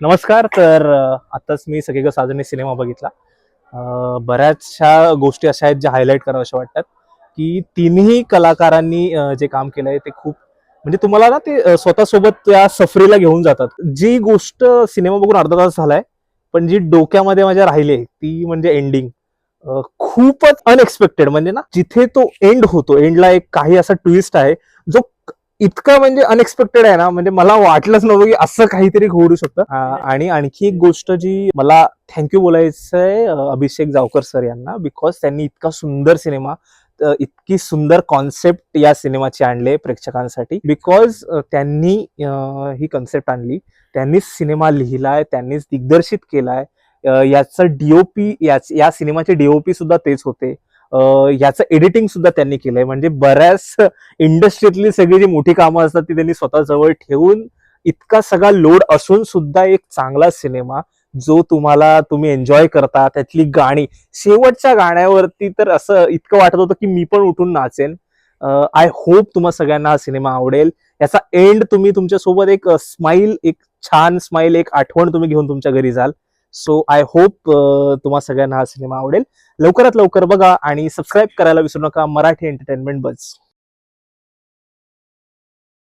नमस्कार. तर आताच मी सगळीकडे साजने सिनेमा बघितला. बऱ्याचशा गोष्टी अशा आहेत ज्या हायलाईट कराव्याशा वाटतात, की तिन्ही कलाकारांनी जे काम केलंय ते खूप म्हणजे तुम्हाला ना ते स्वतःसोबत त्या सफरीला घेऊन जातात. जी गोष्ट सिनेमा बघून अर्धा तास झालाय, पण जी डोक्यामध्ये माझ्या राहिली ती म्हणजे एंडिंग. खूपच अनएक्सपेक्टेड म्हणजे ना जिथे तो एंड होतो, एंडला एक काही असा ट्विस्ट आहे, जो इतका म्हणजे अनएक्सपेक्टेड आहे ना, म्हणजे मला वाटलंच नव्हतं की असं काहीतरी घडू शकतं. आणि आणखी एक गोष्ट जी मला थँक्यू बोलायचंय अभिषेक जावकर सर यांना, बिकॉज त्यांनी इतका सुंदर सिनेमा, इतकी सुंदर कॉन्सेप्ट या सिनेमाची आणले प्रेक्षकांसाठी. बिकॉज त्यांनी ही कॉन्सेप्ट आणली, त्यांनीच सिनेमा लिहिलाय, त्यांनीच दिग्दर्शित केलाय. याचं डीओपी, या सिनेमाचे डीओपी सुद्धा तेच होते. याचं एडिटिंग सुद्धा त्यांनी केलंय. म्हणजे बऱ्याच इंडस्ट्रीतली सगळी जी मोठी कामं असतात ती त्यांनी स्वतः जवळ ठेवून, इतका सगळा लोड असून सुद्धा एक चांगला सिनेमा जो तुम्ही एन्जॉय करता. त्यातली गाणी, शेवटच्या गाण्यावरती तर असं इतकं वाटत होतं की मी पण उठून नाचेन. आय होप तुम्हा सगळ्यांना हा सिनेमा आवडेल. याचा एंड तुम्ही तुमच्या सोबत एक स्माइल, एक छान स्माइल, एक आठवण तुम्ही घेऊन तुमच्या घरी जाल. सो आय होप तुम्हा सगळ्यांना हा सिनेमा आवडेल. लवकरात लवकर बघा आणि सबस्क्राईब करायला विसरू नका मराठी एंटरटेनमेंट बज.